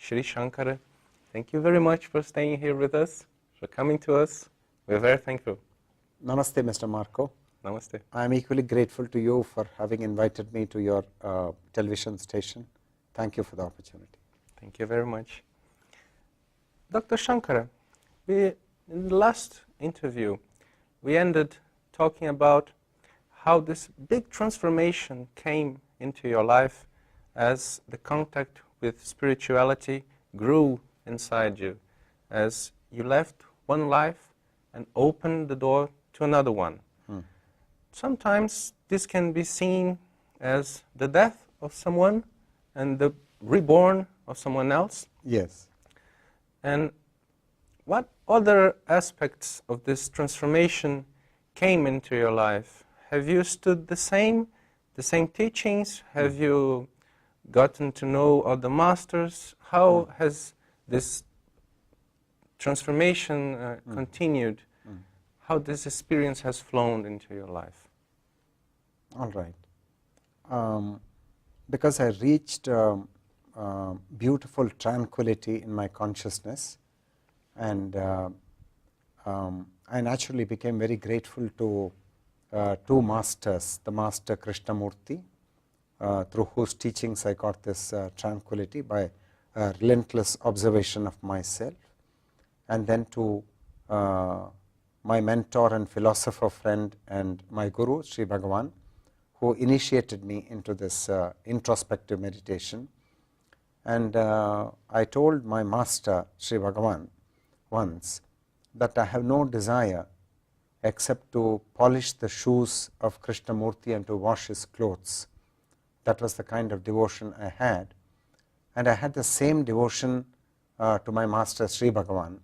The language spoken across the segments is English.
Shri Shankara, thank you very much for staying here with us, for coming to us. We're very thankful. Namaste, Mr. Marco. Namaste. I am equally grateful to you for having invited me to your television station. Thank you for the opportunity. Thank you very much. Dr. Shankara, in the last interview, we ended talking about how this big transformation came into your life as the contact with spirituality grew inside you, as you left one life and opened the door to another one. Sometimes this can be seen as the death of someone and the reborn of someone else. Yes. And what other aspects of this transformation came into your life? Have you stood the same teachings? Have you gotten to know other masters? How has this transformation continued? How this experience has flown into your life? All right. Because I reached beautiful tranquility in my consciousness, and I naturally became very grateful to two masters, the Master Krishnamurti, through whose teachings I got this tranquility by relentless observation of myself, and then to my mentor and philosopher friend and my guru, Sri Bhagavan, who initiated me into this introspective meditation. And I told my master, Sri Bhagavan, once that I have no desire except to polish the shoes of Krishnamurti and to wash his clothes. That was the kind of devotion I had. And I had the same devotion to my master, Sri Bhagavan,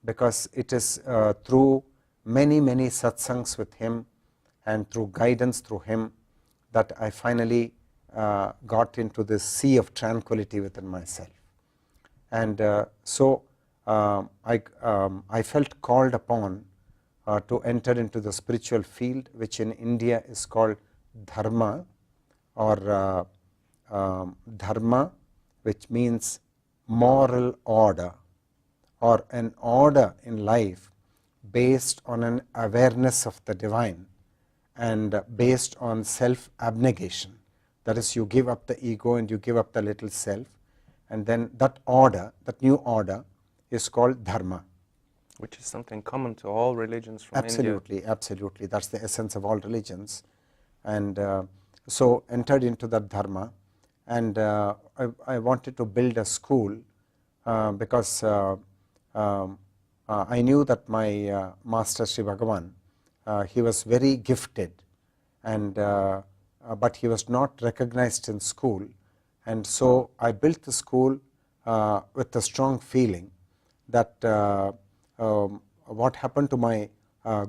because it is through many satsangs with him and through guidance through him that I finally got into this sea of tranquility within myself. And so I felt called upon to enter into the spiritual field, which in India is called dharma, or dharma, which means moral order, or an order in life based on an awareness of the divine and based on self-abnegation. That is, you give up the ego and you give up the little self, and then that order, that new order, is called dharma. Which is something common to all religions from absolutely, India. Absolutely, that's the essence of all religions. And so entered into that dharma, and I wanted to build a school because I knew that my master Sri Bhagavan, he was very gifted, and but he was not recognized in school, and so I built the school with a strong feeling that what happened to my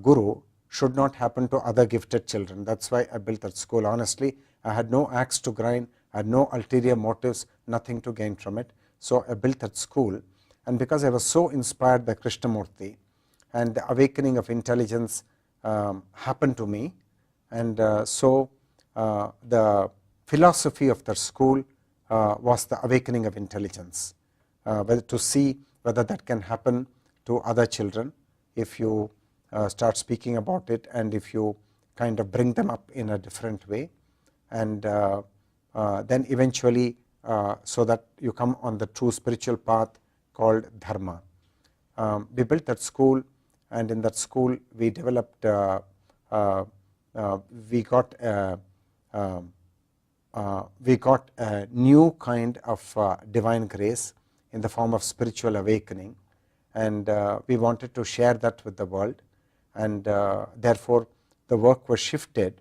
guru should not happen to other gifted children. That's why I built that school. Honestly, I had no axe to grind, I had no ulterior motives, nothing to gain from it. So I built that school, and because I was so inspired by Krishnamurti, and the awakening of intelligence happened to me, and so the philosophy of the school was the awakening of intelligence, to see whether that can happen to other children if you start speaking about it, and if you kind of bring them up in a different way, and then eventually so that you come on the true spiritual path called dharma. We built that school, and in that school we developed, we got a new kind of divine grace in the form of spiritual awakening, and we wanted to share that with the world, and therefore the work was shifted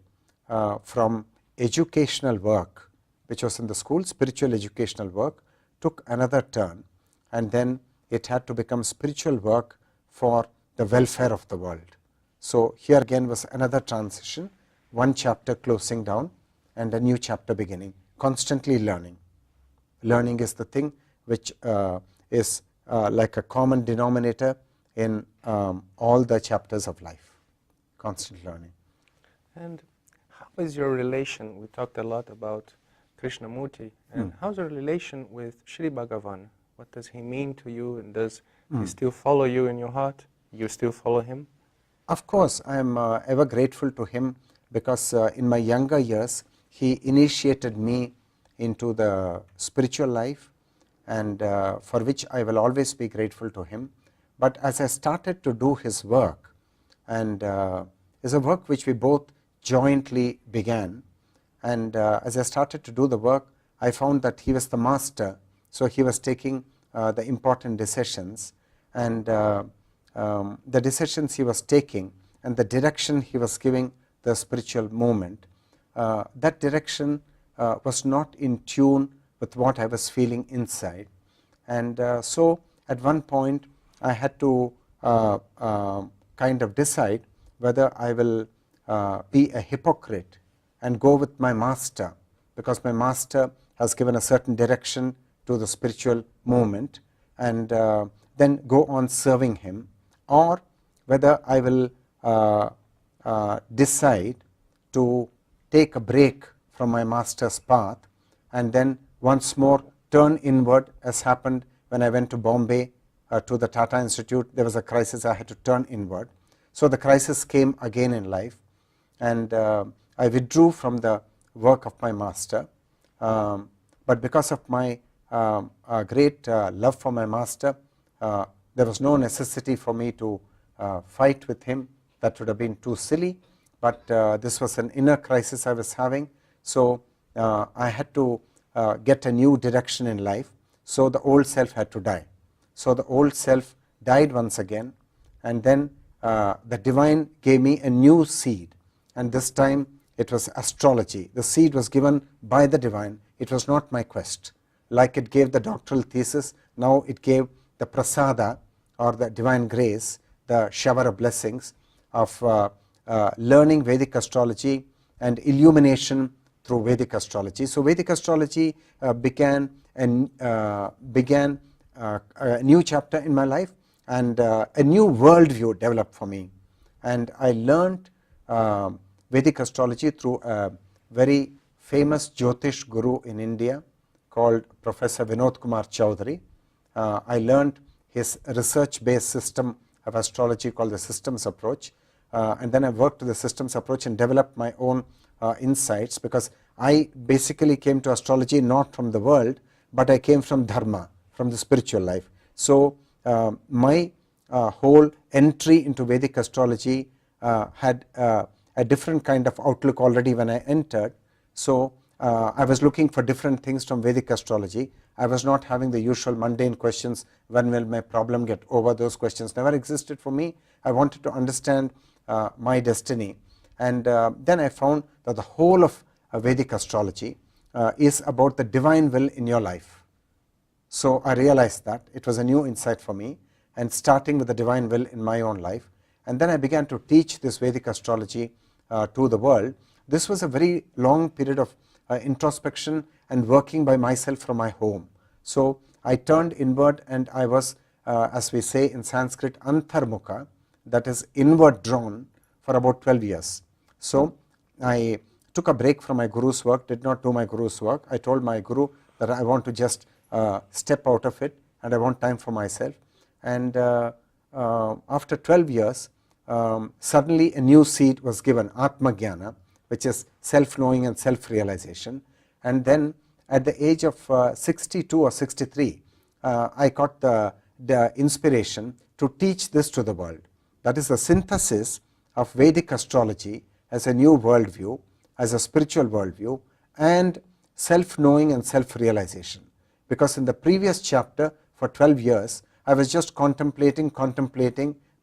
from educational work, which was in the school. Spiritual educational work took another turn, and then it had to become spiritual work for the welfare of the world. So here again was another transition, one chapter closing down and a new chapter beginning, constantly learning. Learning is the thing which is like a common denominator in all the chapters of life, constant learning. And how is your relation? We talked a lot about Krishnamurti, and how's your relation with Sri Bhagavan? What does he mean to you, and does he still follow you in your heart? You still follow him? Of course, I am ever grateful to him, because in my younger years he initiated me into the spiritual life, and for which I will always be grateful to him. But as I started to do his work, and is a work which we both jointly began, and as I started to do the work, I found that he was the master, so he was taking the important decisions, and the decisions he was taking and the direction he was giving the spiritual movement, that direction was not in tune with what I was feeling inside. And so at one point I had to kind of decide whether I will be a hypocrite and go with my master, because my master has given a certain direction to the spiritual movement, and then go on serving him, or whether I will decide to take a break from my master's path and then once more turn inward, as happened when I went to Bombay to the Tata Institute. There was a crisis, I had to turn inward. So the crisis came again in life, and I withdrew from the work of my master, but because of my great love for my master, there was no necessity for me to fight with him. That would have been too silly, but this was an inner crisis I was having, so I had to get a new direction in life. So the old self had to die. So the old self died once again, and then the divine gave me a new seed, and this time it was astrology. The seed was given by the divine. It was not my quest. Like it gave the doctoral thesis, now it gave the prasada, or the divine grace, the shower of blessings of learning Vedic astrology and illumination through Vedic astrology. So Vedic astrology began a new chapter in my life, and a new worldview developed for me. And I learned Vedic astrology through a very famous Jyotish guru in India called Professor Vinod Kumar Chowdhury. I learned his research-based system of astrology called the systems approach, and then I worked with the systems approach and developed my own insights, because I basically came to astrology not from the world, but I came from dharma, from the spiritual life. So my whole entry into Vedic astrology had a different kind of outlook already when I entered. So I was looking for different things from Vedic astrology. I was not having the usual mundane questions, when will my problem get over. Those questions never existed for me. I wanted to understand my destiny, and then I found that the whole of Vedic astrology is about the divine will in your life. So I realized that it was a new insight for me, and starting with the divine will in my own life, and then I began to teach this Vedic astrology to the world. This was a very long period of introspection and working by myself from my home. So I turned inward, and I was, as we say in Sanskrit, antarmukha, that is inward drawn, for about 12 years. So I took a break from my guru's work, did not do my guru's work. I told my guru that I want to just step out of it, and I want time for myself. And after 12 years, suddenly a new seed was given, Atma Jnana, which is self-knowing and self-realization. And then at the age of 62 or 63, I got the inspiration to teach this to the world. That is the synthesis of Vedic astrology as a new worldview, as a spiritual worldview, and self-knowing and self-realization. Because in the previous chapter, for 12 years, I was just contemplating,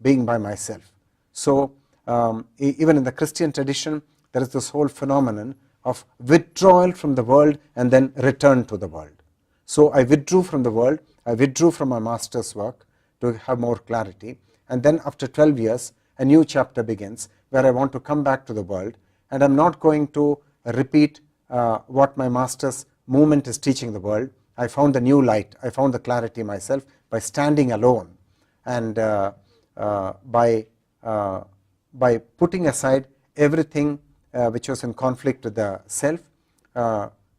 being by myself. So even in the Christian tradition, there is this whole phenomenon of withdrawal from the world and then return to the world. So I withdrew from the world, I withdrew from my master's work to have more clarity, and then after 12 years, a new chapter begins where I want to come back to the world, and I'm not going to repeat what my master's movement is teaching the world. I found the new light, I found the clarity myself by standing alone, and by putting aside everything which was in conflict with the self.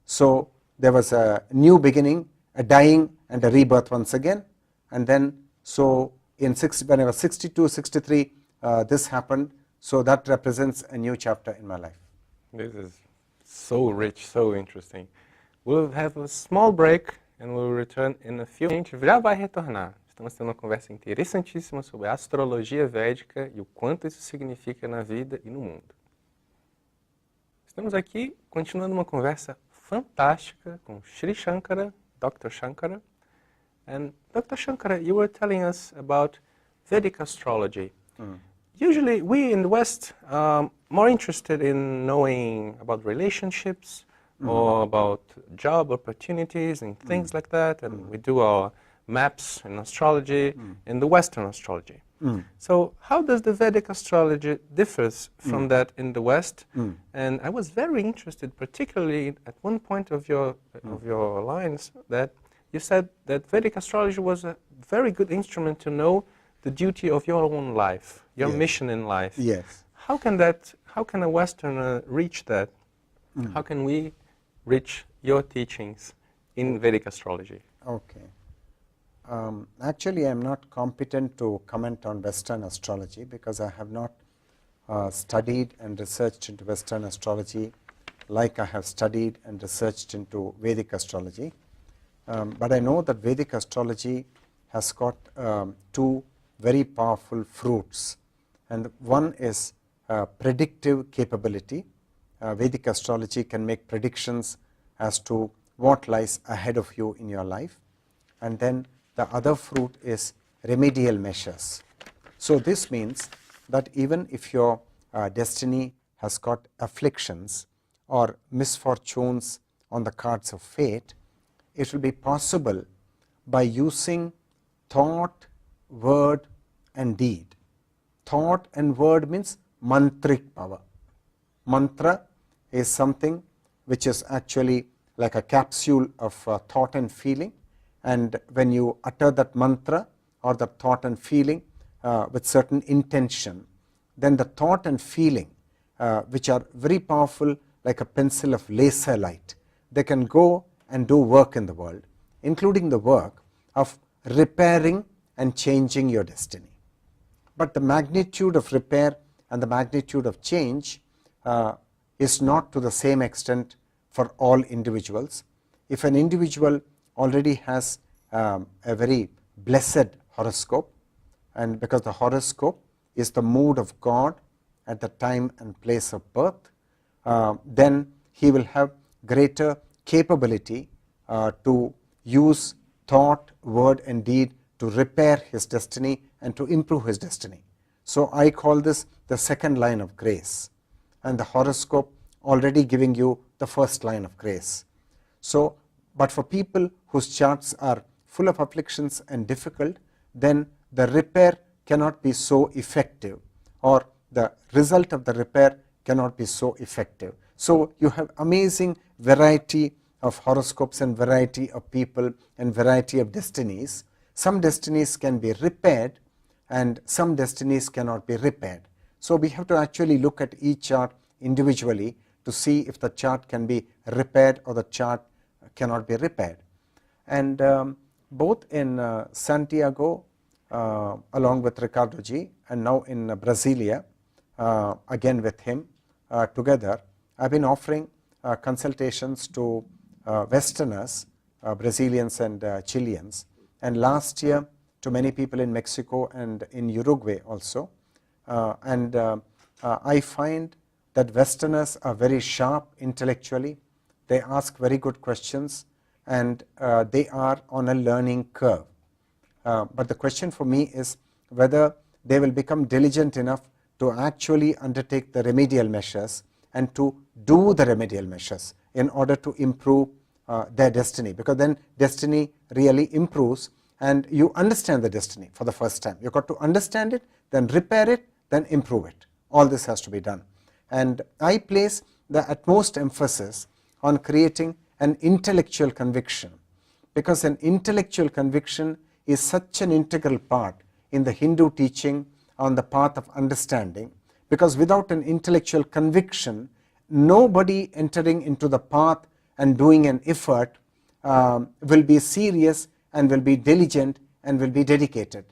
So there was a new beginning, a dying and a rebirth once again, and then so when I was 62, 63, this happened, so that represents a new chapter in my life. This is so rich, so interesting. We'll have a small break and we'll return in a few. A gente já vai retornar. Estamos tendo uma conversa interessantíssima sobre a astrologia védica e o quanto isso significa na vida e no mundo. Estamos aqui continuando uma conversa fantástica com Sri Shankara, Dr. Shankara. And Dr. Shankara, you were telling us about Vedic astrology. Usually we in the West are more interested in knowing about relationships or about job opportunities and things like that, and we do our maps in astrology, in the Western astrology. So how does the Vedic astrology differs from that in the West? And I was very interested, particularly at one point of your lines, that you said that Vedic astrology was a very good instrument to know the duty of your own life, your mission in life. Yes. How can a Westerner reach that? How can we reach your teachings in Vedic astrology? Okay. Actually, I am not competent to comment on Western astrology because I have not studied and researched into Western astrology like I have studied and researched into Vedic astrology. But I know that Vedic astrology has got two very powerful fruits, and one is predictive capability. Vedic astrology can make predictions as to what lies ahead of you in your life, and then the other fruit is remedial measures. So this means that even if your destiny has got afflictions or misfortunes on the cards of fate, it will be possible by using thought, word and deed. Thought and word means mantric power. Mantra is something which is actually like a capsule of thought and feeling, and when you utter that mantra or the thought and feeling with certain intention, then the thought and feeling which are very powerful like a pencil of laser light, they can go and do work in the world, including the work of repairing and changing your destiny. But the magnitude of repair and the magnitude of change is not to the same extent for all individuals. If an individual already has a very blessed horoscope, and because the horoscope is the mood of God at the time and place of birth, then he will have greater capability to use thought, word and deed to repair his destiny and to improve his destiny. So I call this the second line of grace, and the horoscope already giving you the first line of grace. So, but for people whose charts are full of afflictions and difficult, then the repair cannot be so effective, or the result of the repair cannot be so effective. So you have amazing variety of horoscopes and variety of people and variety of destinies. Some destinies can be repaired and some destinies cannot be repaired. So we have to actually look at each chart individually to see if the chart can be repaired or the chart cannot be repaired. And both in Santiago along with Ricardo G, and now in Brasilia again with him together, I have been offering consultations to Westerners, Brazilians and Chileans, and last year to many people in Mexico and in Uruguay also. I find that Westerners are very sharp intellectually, they ask very good questions, and they are on a learning curve. But the question for me is whether they will become diligent enough to actually undertake the remedial measures and to do the remedial measures in order to improve their destiny, because then destiny really improves and you understand the destiny for the first time. You've got to understand it, then repair it, then improve it. All this has to be done. And I place the utmost emphasis on creating an intellectual conviction, because an intellectual conviction is such an integral part in the Hindu teaching on the path of understanding, because without an intellectual conviction, nobody entering into the path and doing an effort will be serious and will be diligent and will be dedicated.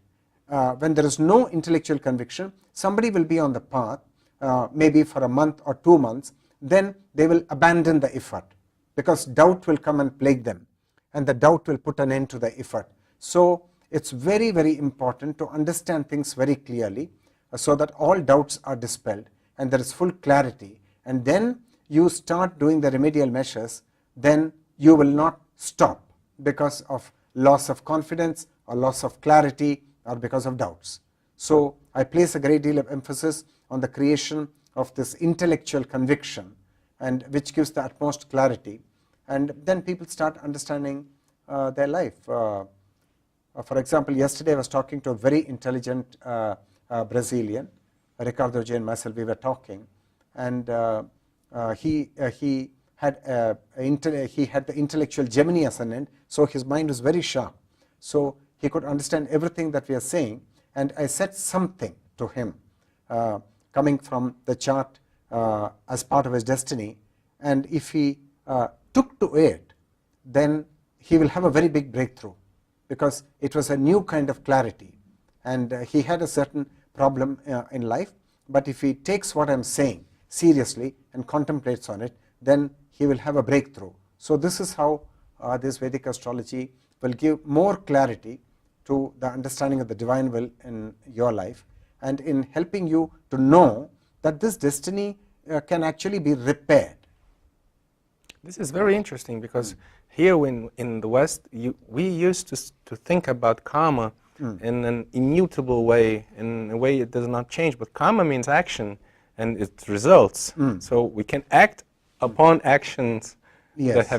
When there is no intellectual conviction, somebody will be on the path maybe for a month or 2 months, then they will abandon the effort because doubt will come and plague them, and the doubt will put an end to the effort. So it's very, very important to understand things very clearly so that all doubts are dispelled and there is full clarity, and then you start doing the remedial measures. Then you will not stop because of loss of confidence or loss of clarity or because of doubts. So I place a great deal of emphasis on the creation of this intellectual conviction, and which gives the utmost clarity, and then people start understanding their life. For example, yesterday I was talking to a very intelligent Brazilian, Ricardo J and myself. We were talking, and he had the intellectual Gemini ascendant, so his mind was very sharp. So he could understand everything that we are saying, and I said something to him coming from the chart as part of his destiny, and if he took to it, then he will have a very big breakthrough, because it was a new kind of clarity, and he had a certain problem in life, but if he takes what I'm saying seriously and contemplates on it, then he will have a breakthrough. So this is how this Vedic astrology will give more clarity to the understanding of the divine will in your life, and in helping you to know that this destiny can actually be repaired. This is very interesting, because here in the West, we used to think about karma in an immutable way, in a way it does not change. But karma means action and its results. So we can act upon actions that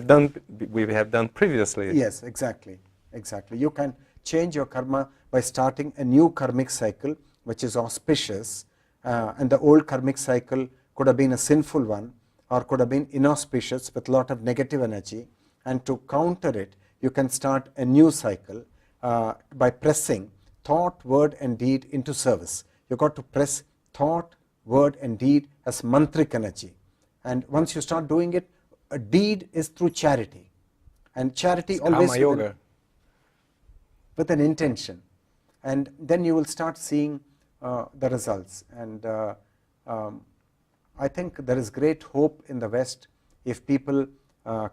we have done previously. Yes, exactly. Exactly. You can change your karma by starting a new karmic cycle, which is auspicious, and the old karmic cycle could have been a sinful one, or could have been inauspicious with a lot of negative energy, and to counter it, you can start a new cycle by pressing thought, word and deed into service. You've got to press thought, word and deed as mantric energy, and once you start doing it, a deed is through charity, and charity It's always karma yoga. with an intention, and then you will start seeing the results. And I think there is great hope in the West if people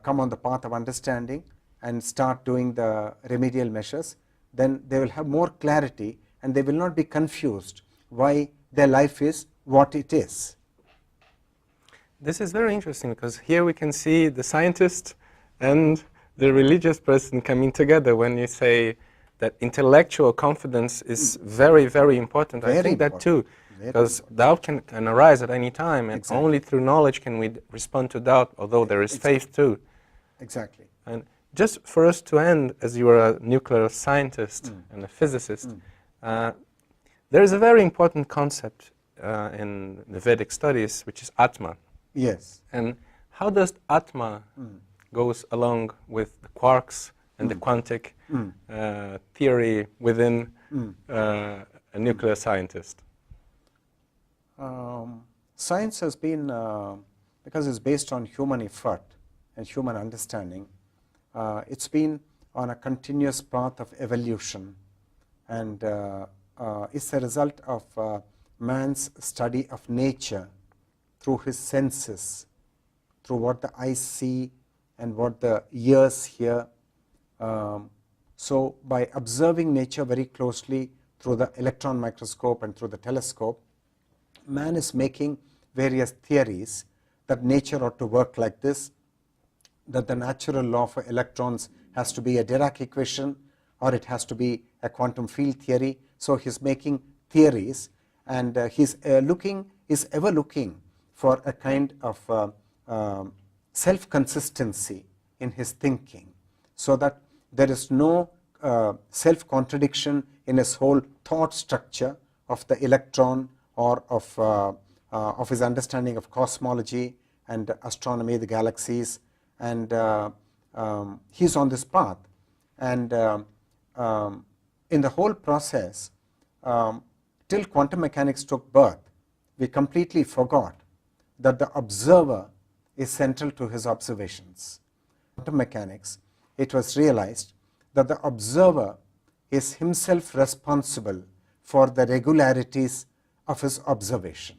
come on the path of understanding and start doing the remedial measures. Then they will have more clarity, and they will not be confused why their life is what it is. This is very interesting, because here we can see the scientist and the religious person coming together when you say that intellectual confidence is very, very important. I think that too, because doubt can arise at any time, and only through knowledge can we respond to doubt, although there is faith too. Exactly. And just for us to end, as you are a nuclear scientist and a physicist, there is a very important concept in the Vedic studies, which is Atma. Yes. And how does Atma goes along with the quarks and the quantic theory within a nuclear scientist? Science has been, because it's based on human effort and human understanding, it's been on a continuous path of evolution, and it's a result of man's study of nature through his senses, through what the eyes see and what the ears hear. So by observing nature very closely through the electron microscope and through the telescope, man is making various theories that nature ought to work like this, that the natural law for electrons has to be a Dirac equation, or it has to be a quantum field theory. So he's making theories, and he's ever looking for a kind of self-consistency in his thinking, so that there is no self-contradiction in his whole thought structure of the electron, or of his understanding of cosmology and astronomy, the galaxies, and he's on this path. And in the whole process, till quantum mechanics took birth, we completely forgot that the observer is central to his observations. Quantum mechanics it was realized that the observer is himself responsible for the regularities of his observation.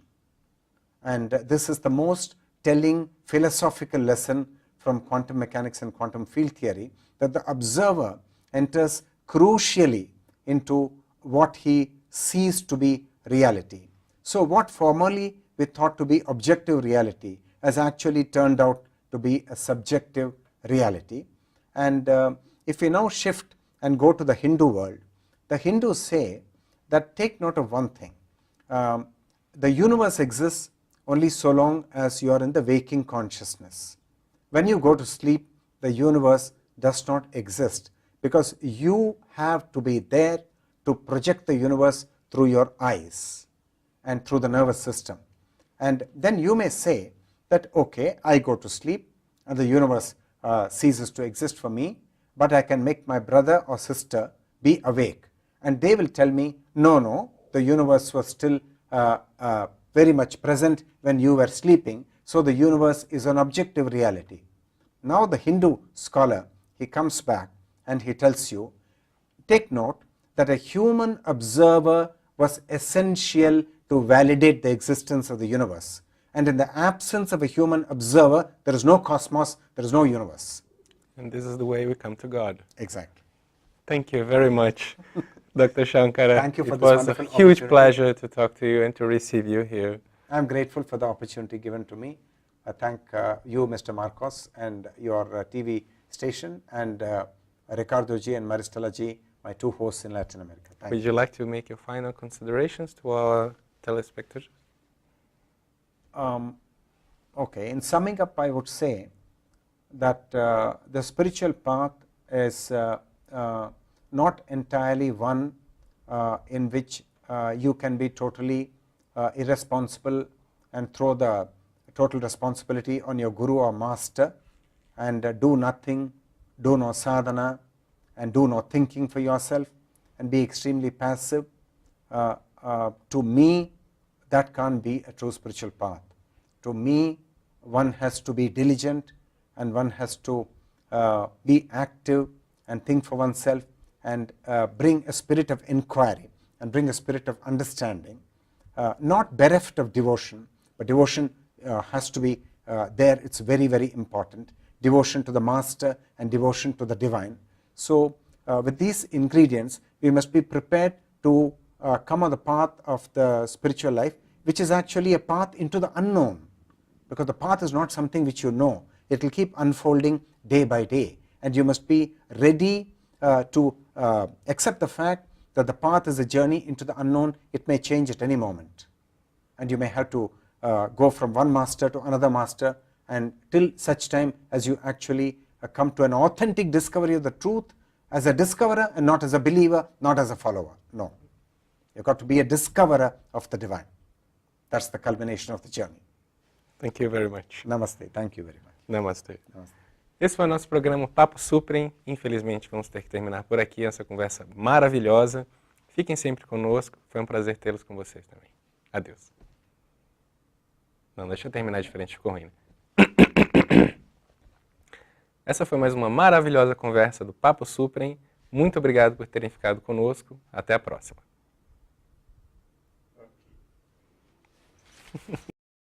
And this is the most telling philosophical lesson from quantum mechanics and quantum field theory, that the observer enters crucially into what he sees to be reality. So what formerly we thought to be objective reality has actually turned out to be a subjective reality. And if we now shift and go to the Hindu world, the Hindus say that, take note of one thing, the universe exists only so long as you are in the waking consciousness. When you go to sleep, the universe does not exist, because you have to be there to project the universe through your eyes and through the nervous system. And then you may say that, okay, I go to sleep and the universe ceases to exist for me, but I can make my brother or sister be awake. And they will tell me, no, the universe was still very much present when you were sleeping, so the universe is an objective reality. Now the Hindu scholar, he comes back and he tells you, take note that a human observer was essential to validate the existence of the universe. And in the absence of a human observer, there is no cosmos, there is no universe. And this is the way we come to God. Exactly. Thank you very much, Dr. Shankara. Thank you for this this was wonderful a huge opportunity. pleasure to talk to you and to receive you here. I'm grateful for the opportunity given to me. I thank you, Mr. Marcos, and your TV station, and Ricardo G and Maristela G, my two hosts in Latin America. Thank Would you like to make your final considerations to our telespectators? Okay, in summing up, I would say that the spiritual path is not entirely one in which you can be totally irresponsible and throw the total responsibility on your guru or master and do nothing, do no sadhana, and do no thinking for yourself and be extremely passive. To me, that can't be a true spiritual path. To me, one has to be diligent, and one has to be active and think for oneself, and bring a spirit of inquiry and bring a spirit of understanding, not bereft of devotion, but devotion has to be there. It's very, very important. Devotion to the master and devotion to the divine. So with these ingredients, we must be prepared to come on the path of the spiritual life, which is actually a path into the unknown, because the path is not something which you know. It will keep unfolding day by day, and you must be ready to accept the fact that the path is a journey into the unknown. It may change at any moment, and you may have to go from one master to another master, and till such time as you actually come to an authentic discovery of the truth as a discoverer and not as a believer, not as a follower. No, you've got to be a discoverer of the divine. That's the culmination of the journey. Thank you very much. Namaste. Thank you very much. Namaste. Namaste. Esse foi o nosso programa Papo Suprem. Infelizmente vamos ter que terminar por aqui essa conversa maravilhosa. Fiquem sempre conosco. Foi um prazer tê-los com vocês também. Adeus. Não, deixa eu terminar diferente, ficou ruim. Essa foi mais uma maravilhosa conversa do Papo Suprem. Muito obrigado por terem ficado conosco. Até a próxima.